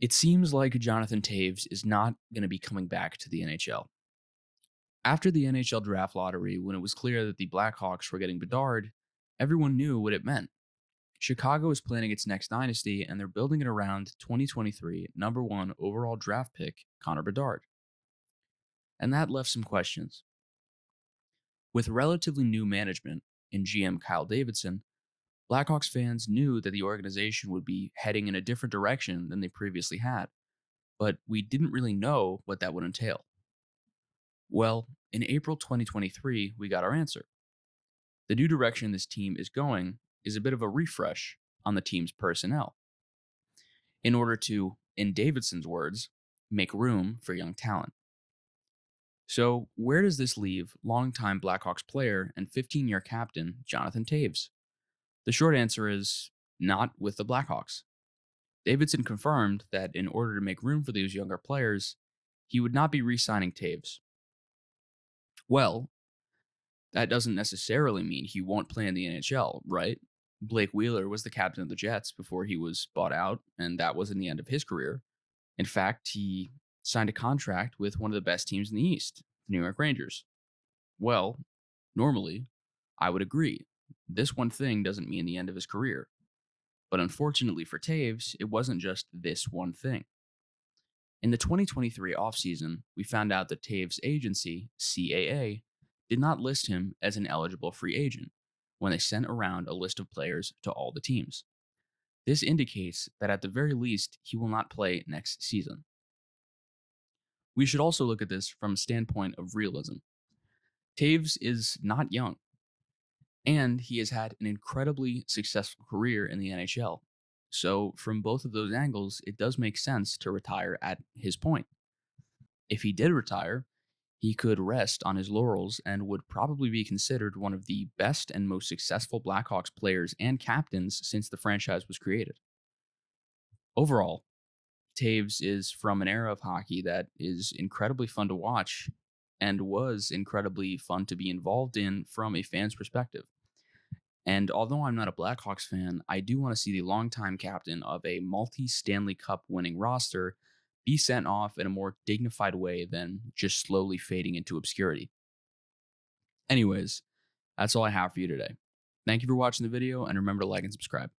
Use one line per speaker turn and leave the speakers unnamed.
It seems like Jonathan Toews is not going to be coming back to the NHL. After the NHL draft lottery, when it was clear that the Blackhawks were getting Bedard, everyone knew what it meant. Chicago is planning its next dynasty, and they're building it around 2023 number one overall draft pick, Connor Bedard. And that left some questions. With relatively new management in GM Kyle Davidson, Blackhawks fans knew that the organization would be heading in a different direction than they previously had, but we didn't really know what that would entail. Well, in April 2023, we got our answer. The new direction this team is going is a bit of a refresh on the team's personnel in order to, in Davidson's words, make room for young talent. So, where does this leave longtime Blackhawks player and 15-year captain Jonathan Toews? The short answer is not with the Blackhawks. Davidson confirmed that in order to make room for these younger players, he would not be re signing Toews. Well, that doesn't necessarily mean he won't play in the NHL, right? Blake Wheeler was the captain of the Jets before he was bought out, and that wasn't the end of his career. In fact, he signed a contract with one of the best teams in the East, the New York Rangers. Well, normally, I would agree. This one thing doesn't mean the end of his career. But unfortunately for Toews, it wasn't just this one thing. In the 2023 offseason, we found out that Toews' agency, CAA, did not list him as an eligible free agent when they sent around a list of players to all the teams. This indicates that at the very least, he will not play next season. We should also look at this from a standpoint of realism. Toews is not young, and he has had an incredibly successful career in the NHL. So, from both of those angles, it does make sense to retire at his point. If he did retire, he could rest on his laurels and would probably be considered one of the best and most successful Blackhawks players and captains since the franchise was created. Overall, Toews is from an era of hockey that is incredibly fun to watch and was incredibly fun to be involved in from a fan's perspective. And although I'm not a Blackhawks fan, I do want to see the longtime captain of a multi Stanley Cup winning roster be sent off in a more dignified way than just slowly fading into obscurity. Anyways, that's all I have for you today. Thank you for watching the video, and remember to like and subscribe.